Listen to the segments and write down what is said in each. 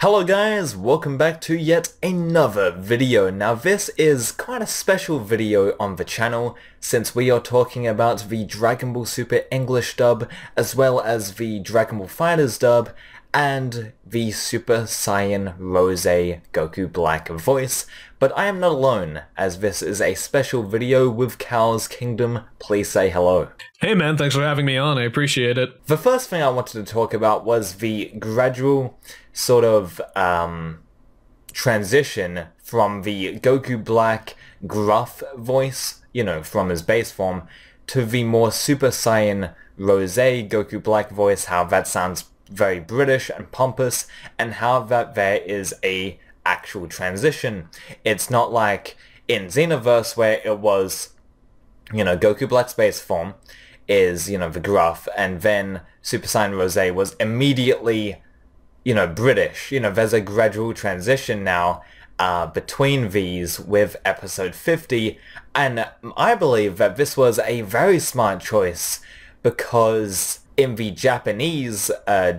Hello guys, welcome back to yet another video. Now this is quite a special video on the channel since we are talking about the Dragon Ball Super English dub as well as the Dragon Ball FighterZ dub and the Super Saiyan Rose Goku Black voice. But I am not alone, as this is a special video with KAL'S Kingdom. Please say hello. Hey man, thanks for having me on, I appreciate it. The first thing I wanted to talk about was the gradual sort of transition from the Goku Black gruff voice, you know, from his base form, to the more Super Saiyan Rose Goku Black voice, how that sounds very British and pompous, and how that there is a actual transition. It's not like in Xenoverse where it was, you know, Goku Black's base form is, you know, the gruff, and then Super Saiyan Rose was immediately, you know, British. You know, there's a gradual transition now between these with episode 50, and I believe that this was a very smart choice because in the Japanese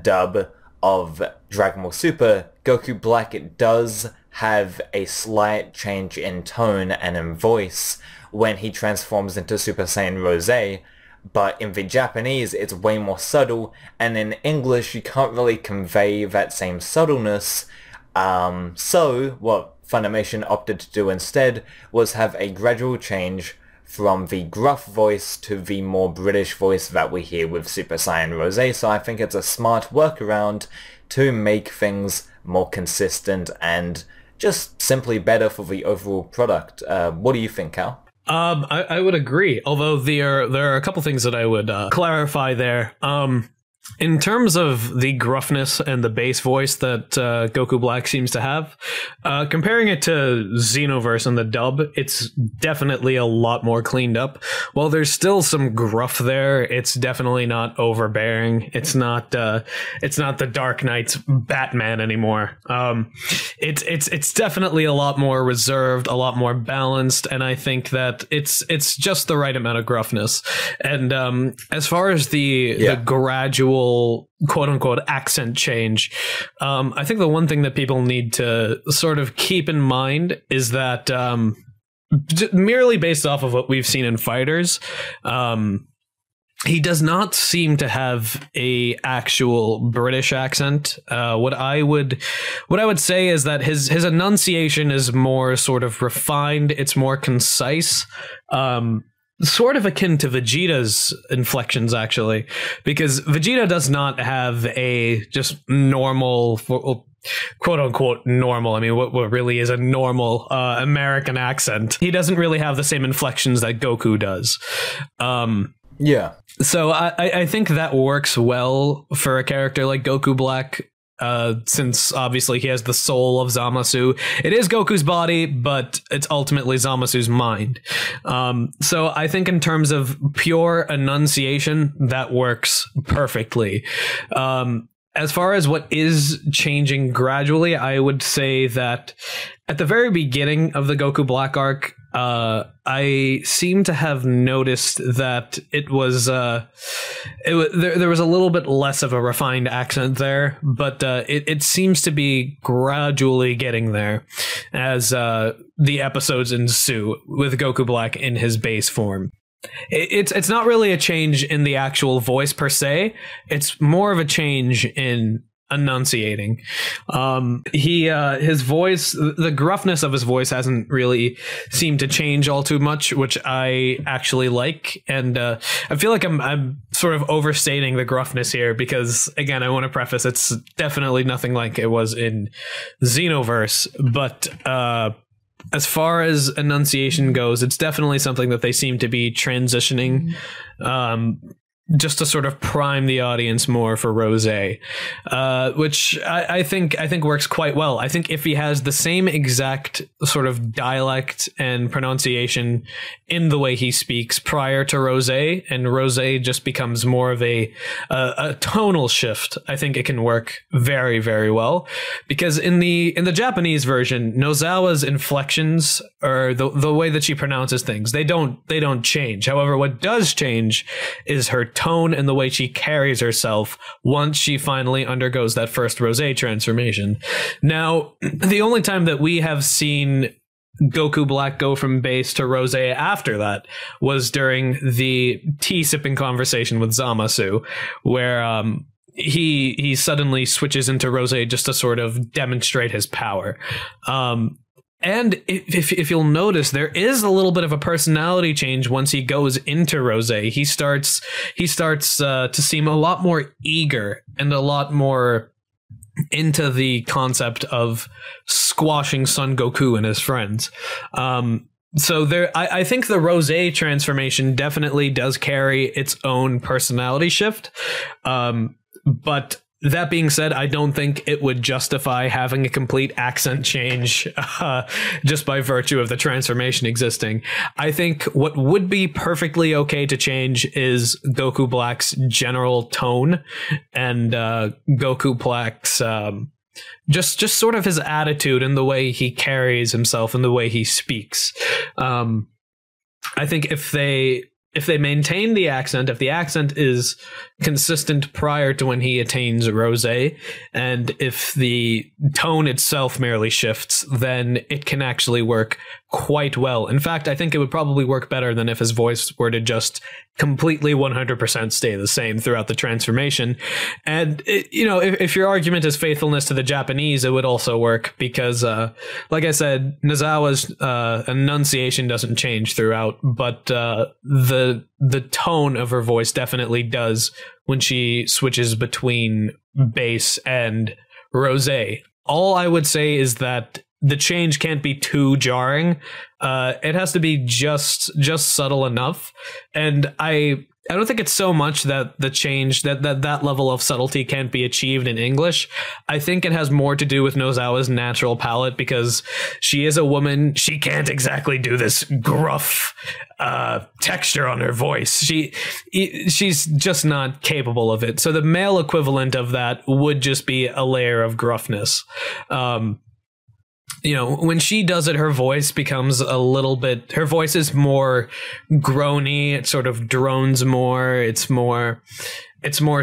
dub of Dragon Ball Super, Goku Black does have a slight change in tone and in voice when he transforms into Super Saiyan Rose, but in the Japanese it's way more subtle, and in English you can't really convey that same subtleness. So what Funimation opted to do instead was have a gradual change from the gruff voice to the more British voice that we hear with Super Saiyan Rose, so I think it's a smart workaround to make things more consistent and just simply better for the overall product. What do you think, Cal? I would agree, although there are a couple things that I would clarify there. In terms of the gruffness and the bass voice that Goku Black seems to have, comparing it to Xenoverse and the dub, it's definitely a lot more cleaned up. While there's still some gruff there, it's definitely not overbearing. It's not the Dark Knight's Batman anymore. It's definitely a lot more reserved, a lot more balanced, and I think that it's just the right amount of gruffness. And as far as the gradual quote-unquote accent change, I think the one thing that people need to sort of keep in mind is that merely based off of what we've seen in Fighters, he does not seem to have a actual British accent. What I would say is that his enunciation is more sort of refined. It's more concise. Sort of akin to Vegeta's inflections, actually, because Vegeta does not have a just normal, quote unquote normal. I mean, what really is a normal American accent. He doesn't really have the same inflections that Goku does. Yeah. So I think that works well for a character like Goku Black. Since obviously he has the soul of Zamasu. It is Goku's body, but it's ultimately Zamasu's mind. So I think in terms of pure enunciation, that works perfectly. As far as what is changing gradually, I would say that at the very beginning of the Goku Black arc, I seem to have noticed that it was there was a little bit less of a refined accent there, but it seems to be gradually getting there as the episodes ensue with Goku Black in his base form. It's not really a change in the actual voice per se. It's more of a change in enunciating. His voice, the gruffness of his voice hasn't really seemed to change all too much, which I actually like. And I feel like I'm sort of overstating the gruffness here because, again, I want to preface it's definitely nothing like it was in Xenoverse, but as far as enunciation goes, it's definitely something that they seem to be transitioning just to sort of prime the audience more for Rose, which I think works quite well. I think if he has the same exact sort of dialect and pronunciation in the way he speaks prior to Rose, and Rose just becomes more of a tonal shift, I think it can work very, very well. Because in the Japanese version, Nozawa's inflections, or the way that she pronounces things, they don't change. However, what does change is her tone and the way she carries herself once she finally undergoes that first Rosé transformation. Now, the only time that we have seen Goku Black go from base to Rosé after that was during the tea sipping conversation with Zamasu, where he suddenly switches into Rosé just to sort of demonstrate his power. And if you'll notice, there is a little bit of a personality change once he goes into Rosé. He starts to seem a lot more eager and a lot more into the concept of squashing Son Goku and his friends. So I think the Rosé transformation definitely does carry its own personality shift. But that being said, I don't think it would justify having a complete accent change just by virtue of the transformation existing. I think what would be perfectly okay to change is Goku Black's general tone and Goku Black's just sort of his attitude and the way he carries himself and the way he speaks. I think if they maintain the accent, if the accent is consistent prior to when he attains Rosé, and if the tone itself merely shifts, then it can actually work quite well. In fact, I think it would probably work better than if his voice were to just completely 100% stay the same throughout the transformation. And, if your argument is faithfulness to the Japanese, it would also work because, like I said, Nozawa's enunciation doesn't change throughout, but the tone of her voice definitely does when she switches between base and Rosé. All I would say is that the change can't be too jarring. It has to be just subtle enough. And I don't think it's so much that the change, that level of subtlety can't be achieved in English. I think it has more to do with Nozawa's natural palate, because she is a woman. She can't exactly do this gruff texture on her voice. She's just not capable of it. So the male equivalent of that would just be a layer of gruffness. When she does it, her voice becomes a little bit, her voice is more groany. It sort of drones more. It's more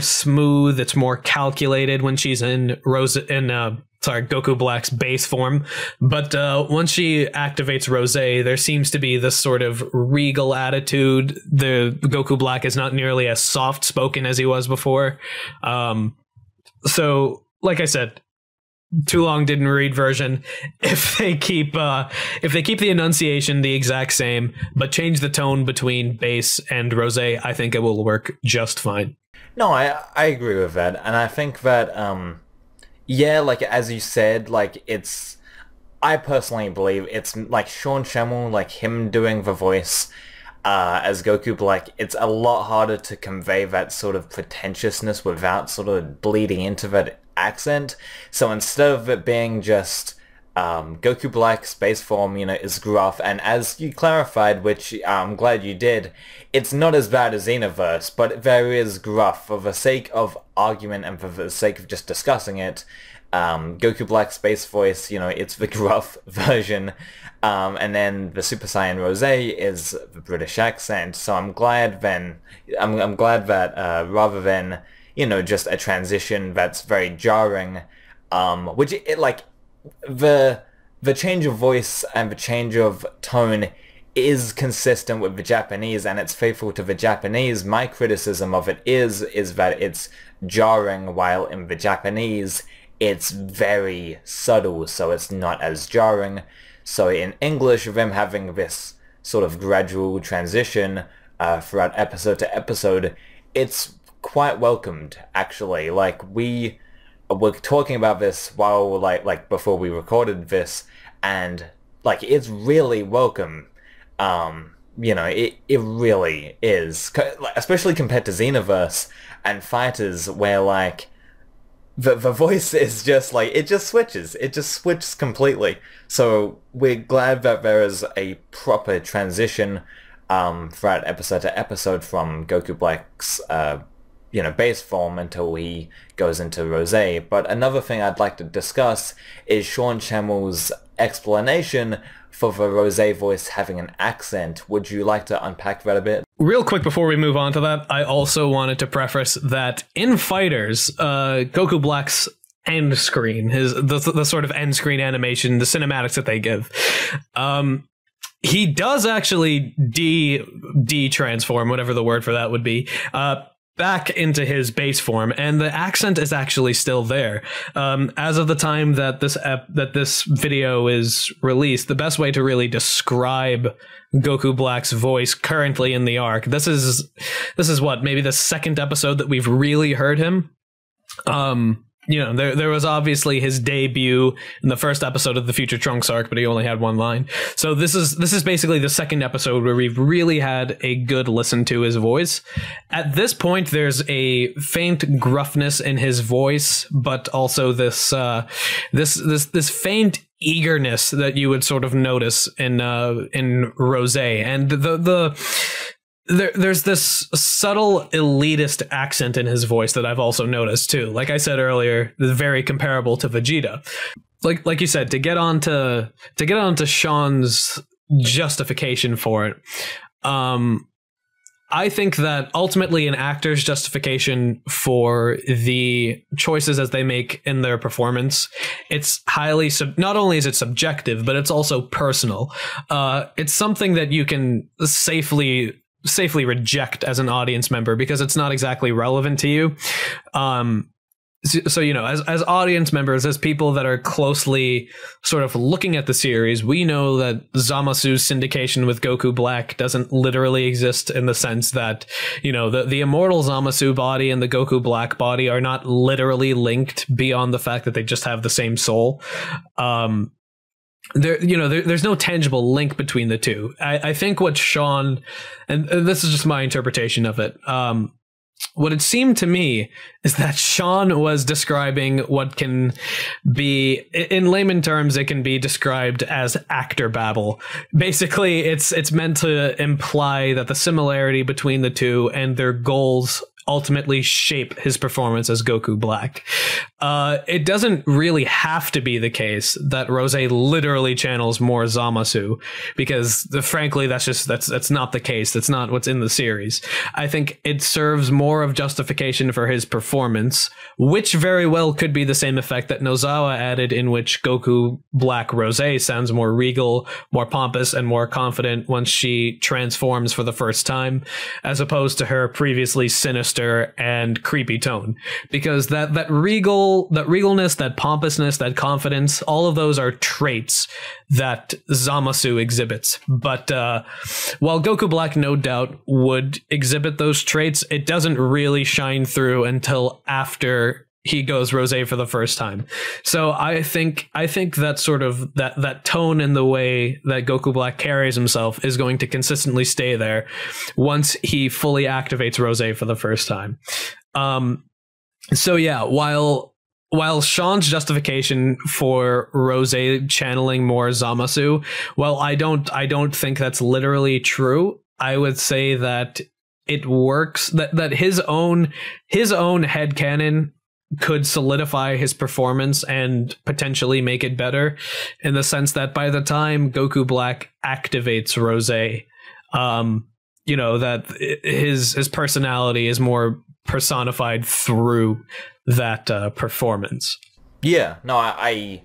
smooth. It's more calculated when she's in Goku Black's base form. But once she activates Rosé, there seems to be this sort of regal attitude. The Goku Black is not nearly as soft spoken as he was before. So, like I said, too long didn't read version. If they keep the enunciation the exact same, but change the tone between base and Rosé, I think it will work just fine. No, I agree with that, and I think that yeah, like as you said, like I personally believe it's like Sean Schemmel, like him doing the voice as Goku Black, it's a lot harder to convey that sort of pretentiousness without sort of bleeding into that accent. So instead of it being just Goku Black's base form, is gruff, and as you clarified, which I'm glad you did, it's not as bad as Xenoverse, but there is gruff. For the sake of argument and for the sake of just discussing it, Goku Black's base voice, it's the gruff version, and then the Super Saiyan Rosé is the British accent. So I'm glad I'm glad that rather than just a transition that's very jarring, which the change of voice and the change of tone is consistent with the Japanese, and it's faithful to the Japanese. My criticism of it is that it's jarring, while in the Japanese it's very subtle, so it's not as jarring. So in English, them having this sort of gradual transition throughout episode to episode, it's quite welcomed, actually. Like, we were talking about this while like before we recorded this, and like it's really welcome. It really is, especially compared to Xenoverse and Fighters, where like the voice is just like it just switches completely. So we're glad that there is a proper transition throughout episode to episode from Goku Black's base form until he goes into Rosé. But another thing I'd like to discuss is Sean Schemmel's explanation for the Rosé voice having an accent. Would you like to unpack that a bit? Real quick before we move on to that, I also wanted to preface that in Fighters, Goku Black's end screen, the sort of end screen animation, the cinematics that they give, he does actually de-transform, whatever the word for that would be, back into his base form, and the accent is actually still there. As of the time that this video is released, the best way to really describe Goku Black's voice currently in the arc, this is what, maybe the second episode that we've really heard him. You know, there was obviously his debut in the first episode of the Future Trunks arc, but he only had one line. So this is basically the second episode where we've really had a good listen to his voice. At this point, there's a faint gruffness in his voice, but also this faint eagerness that you would sort of notice in Rosé, and there's this subtle elitist accent in his voice that I've also noticed too. Like I said earlier, very comparable to Vegeta. Like you said, to get onto Sean's justification for it, I think that ultimately an actor's justification for the choices as they make in their performance, it's highly not only is it subjective, but it's also personal. It's something that you can safely reject as an audience member because it's not exactly relevant to you. So you know, as audience members, as people that are closely sort of looking at the series, we know that Zamasu's syndication with Goku Black doesn't literally exist, in the sense that, you know, the immortal Zamasu body and the Goku Black body are not literally linked beyond the fact that they just have the same soul. There's no tangible link between the two. I think what Sean, and this is just my interpretation of it, what it seemed to me is that Sean was describing what can be, in layman terms, it can be described as actor babble. Basically, it's meant to imply that the similarity between the two and their goals ultimately shape his performance as Goku Black. It doesn't really have to be the case that Rosé literally channels more Zamasu, because frankly, that's not the case. That's not what's in the series. I think it serves more of justification for his performance, which very well could be the same effect that Nozawa added, in which Goku Black Rosé sounds more regal, more pompous, and more confident once she transforms for the first time, as opposed to her previously sinister and creepy tone. Because that regalness, that pompousness, that confidence, all of those are traits that Zamasu exhibits. But while Goku Black no doubt would exhibit those traits, it doesn't really shine through until after he goes Rosé for the first time. So I think that sort of that tone in the way that Goku Black carries himself is going to consistently stay there once he fully activates Rosé for the first time. So yeah, while Sean's justification for Rosé channeling more Zamasu, well, I don't think that's literally true. I would say that it works, that his own headcanon could solidify his performance and potentially make it better, in the sense that by the time Goku Black activates Rosé, you know, that his personality is more personified through that performance. Yeah, no, I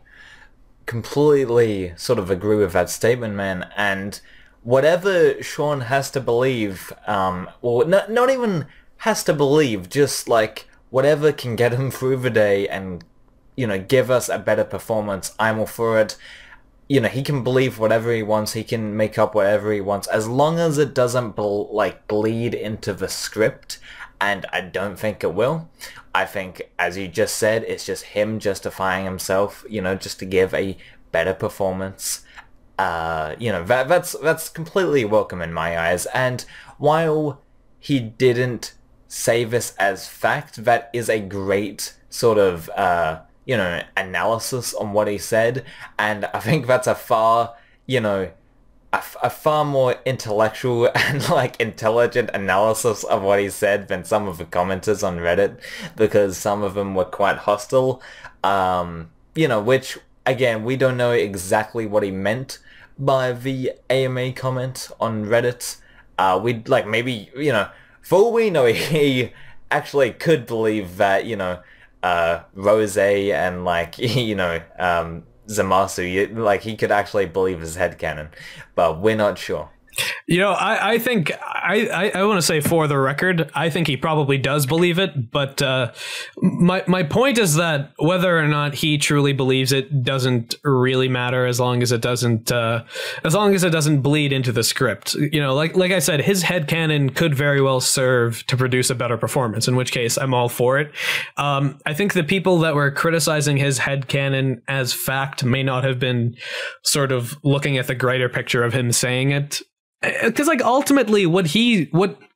completely sort of agree with that statement, man. And whatever Sean has to believe, or not even has to believe, just like whatever can get him through the day and, you know, give us a better performance, I'm all for it. You know, he can believe whatever he wants, he can make up whatever he wants, as long as it doesn't bleed into the script, and I don't think it will. I think, as you just said, it's just him justifying himself, you know, just to give a better performance. You know, that's completely welcome in my eyes, and while he didn't say this as fact, that is a great sort of, you know, analysis on what he said, and I think that's a far, you know, a far more intellectual and like intelligent analysis of what he said than some of the commenters on Reddit, because some of them were quite hostile, you know, which again, we don't know exactly what he meant, by the AMA comment on Reddit. We'd like maybe, for all we know, he actually could believe that, Rose and like, Zamasu, like he could actually believe his headcanon, but we're not sure. I think I want to say, for the record, I think he probably does believe it, but my point is that whether or not he truly believes it doesn't really matter, as long as it doesn't bleed into the script. Like I said, his headcanon could very well serve to produce a better performance, in which case I'm all for it. I think the people that were criticizing his headcanon as fact may not have been sort of looking at the greater picture of him saying it. Because like ultimately what Sean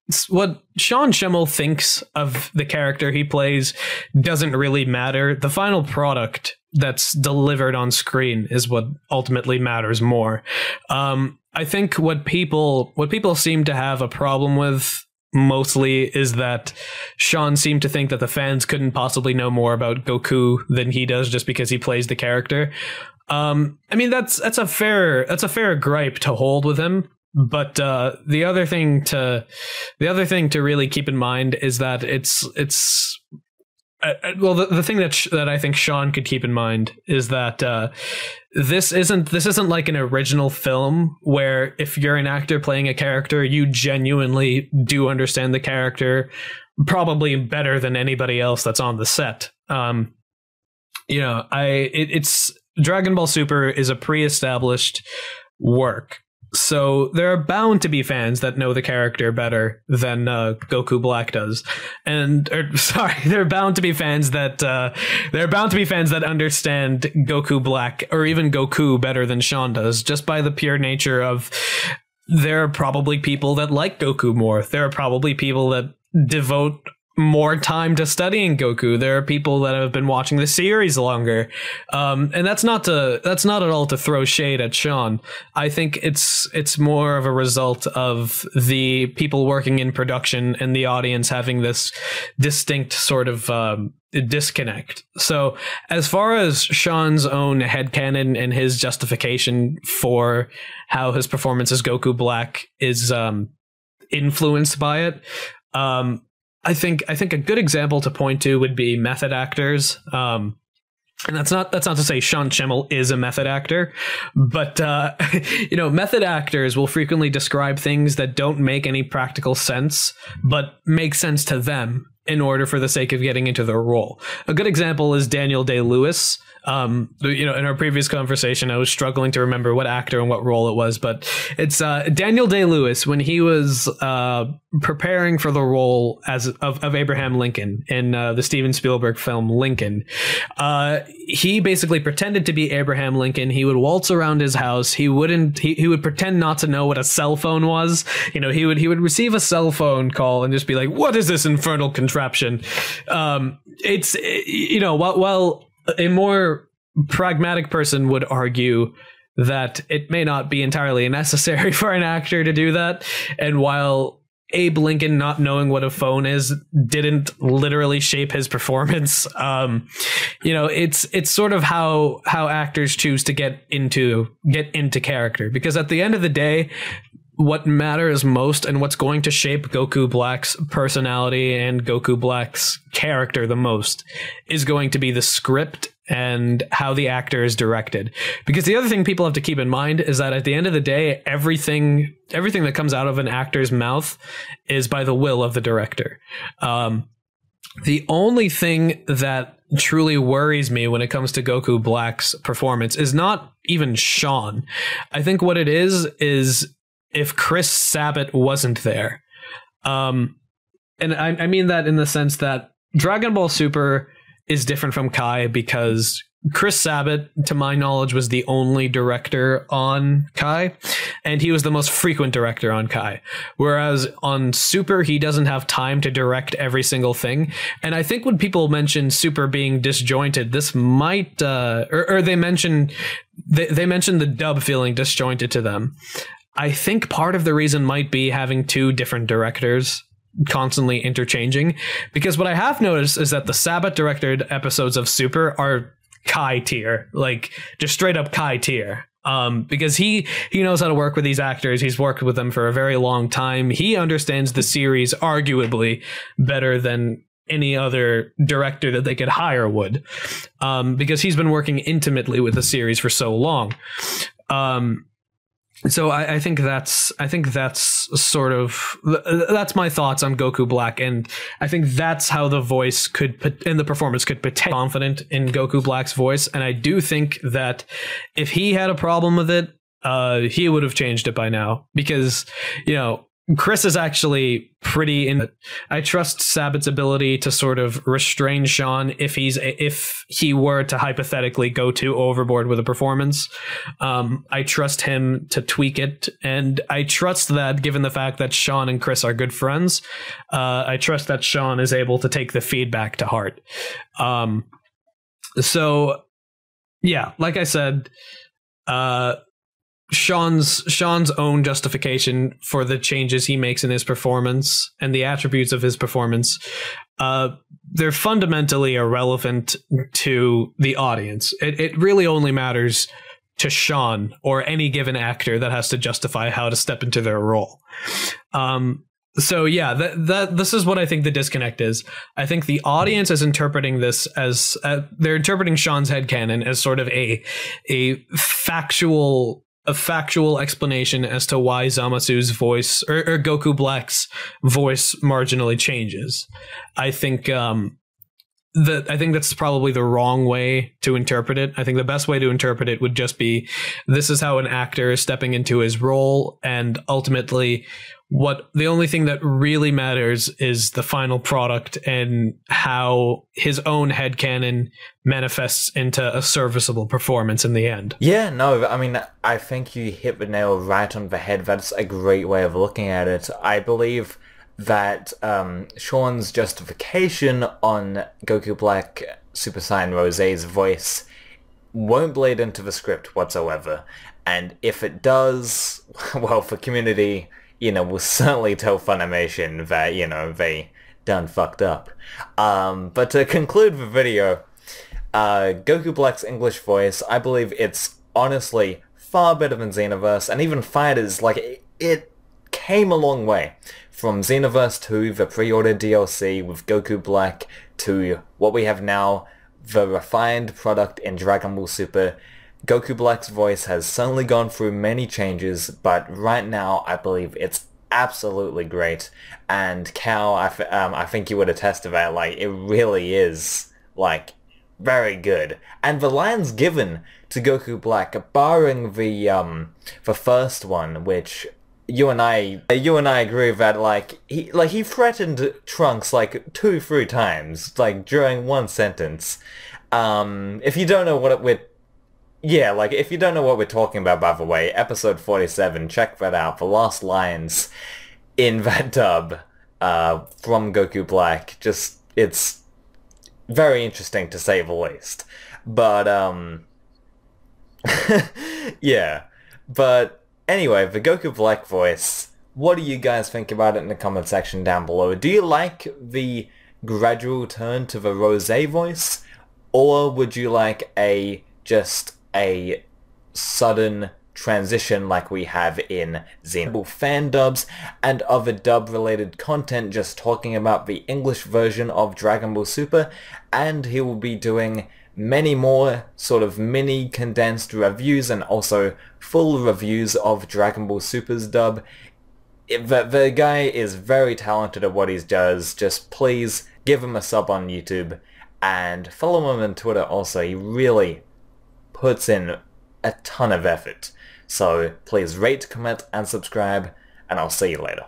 Schemmel thinks of the character he plays doesn't really matter. The final product that's delivered on screen is what ultimately matters more. I think what people seem to have a problem with mostly is that Sean seemed to think that the fans couldn't possibly know more about Goku than he does just because he plays the character. I mean, that's a fair gripe to hold with him. But the other thing to really keep in mind is that the thing that I think Sean could keep in mind is that this isn't like an original film where if you're an actor playing a character, you genuinely do understand the character probably better than anybody else that's on the set. It's Dragon Ball Super is a pre-established work. So there are bound to be fans that know the character better than Goku Black does, there are bound to be fans that understand Goku Black or even Goku better than Sean does, just by the pure nature of there are probably people that like Goku more. There are probably people that devote more time to studying Goku. There are people that have been watching the series longer, and that's not at all to throw shade at Sean. I think it's more of a result of the people working in production and the audience having this distinct sort of disconnect. So as far as Sean's own headcanon and his justification for how his performance as Goku Black is influenced by it, I think a good example to point to would be method actors. And that's not to say Sean Schemmel is a method actor, but method actors will frequently describe things that don't make any practical sense, but make sense to them in order for the sake of getting into the role. A good example is Daniel Day-Lewis. In our previous conversation, I was struggling to remember what actor and what role it was, but it's Daniel Day-Lewis when he was preparing for the role of Abraham Lincoln in the Steven Spielberg film Lincoln. He basically pretended to be Abraham Lincoln. He would waltz around his house. He would pretend not to know what a cell phone was. He would receive a cell phone call and just be like, "What is this infernal contraption?" While a more pragmatic person would argue that it may not be entirely necessary for an actor to do that, and while Abe Lincoln not knowing what a phone is didn't literally shape his performance, it's sort of how actors choose to get into character, because at the end of the day, what matters most and what's going to shape Goku Black's personality and Goku Black's character the most is going to be the script and how the actor is directed. Because the other thing people have to keep in mind is that at the end of the day, everything that comes out of an actor's mouth is by the will of the director. The only thing that truly worries me when it comes to Goku Black's performance is not even Sean. I think what it is if Chris Sabat wasn't there. And I mean that in the sense that Dragon Ball Super is different from Kai because Chris Sabat, to my knowledge, was the only director on Kai, and he was the most frequent director on Kai. Whereas on Super, he doesn't have time to direct every single thing. And I think when people mention Super being disjointed, this might, or they mention the dub feeling disjointed to them. I think part of the reason might be having two different directors constantly interchanging, because what I have noticed is that the Sabat directed episodes of Super are Kai tier, like just straight up Kai tier. Because he knows how to work with these actors. He's worked with them for a very long time. He understands the series arguably better than any other director that they could hire would, because he's been working intimately with the series for so long. So I think that's sort of, that's my thoughts on Goku Black, and I think that's how the voice could, and the performance could potentially be confident in Goku Black's voice. And I do think that if he had a problem with it, he would have changed it by now, because, you know, Chris is actually pretty in it. I trust Sabat's ability to sort of restrain Sean if he were to hypothetically go too overboard with a performance. I trust him to tweak it, and I trust that, given the fact that Sean and Chris are good friends, I trust that Sean is able to take the feedback to heart. So yeah, like I said, Sean's own justification for the changes he makes in his performance and the attributes of his performance, they're fundamentally irrelevant to the audience. It really only matters to Sean or any given actor that has to justify how to step into their role. So yeah, this is what I think the disconnect is. I think the audience is interpreting this as they're interpreting Sean's headcanon as sort of a factual explanation as to why Zamasu's voice or Goku Black's voice marginally changes. I think that's probably the wrong way to interpret it. I think the best way to interpret it would just be, this is how an actor is stepping into his role, and ultimately the only thing that really matters is the final product and how his own headcanon manifests into a serviceable performance in the end. Yeah, no, I mean, I think you hit the nail right on the head. That's a great way of looking at it. I believe that Sean's justification on Goku Black Super Saiyan Rose's voice won't bleed into the script whatsoever. And if it does, well, for community, you know, we'll certainly tell Funimation that, you know, they done fucked up. But to conclude the video, Goku Black's English voice, I believe it's honestly far better than Xenoverse, and even Fighters, like, it came a long way. From Xenoverse 2, the pre-order DLC with Goku Black, to what we have now, the refined product in Dragon Ball Super. Goku Black's voice has certainly gone through many changes, but right now I believe it's absolutely great. And Cal, I think you would attest to that, like, it really is, like, very good. And the lines given to Goku Black, barring the first one, which you and I agree that, like, he threatened Trunks like 2-3 times, like, during one sentence. If you don't know what if you don't know what we're talking about, by the way, episode 47, check that out. The last lines in that dub from Goku Black, just, it's very interesting to say the least. But, yeah. But anyway, the Goku Black voice, what do you guys think about it in the comment section down below? Do you like the gradual turn to the Rose voice? Or would you like just a sudden transition like we have in Xenoverse fan dubs and other dub-related content, just talking about the English version of Dragon Ball Super? And he will be doing many more sort of mini condensed reviews and also full reviews of Dragon Ball Super's dub. The guy is very talented at what he does. Just please give him a sub on YouTube and follow him on Twitter also. He really puts in a ton of effort. So please rate, comment, and subscribe, and I'll see you later.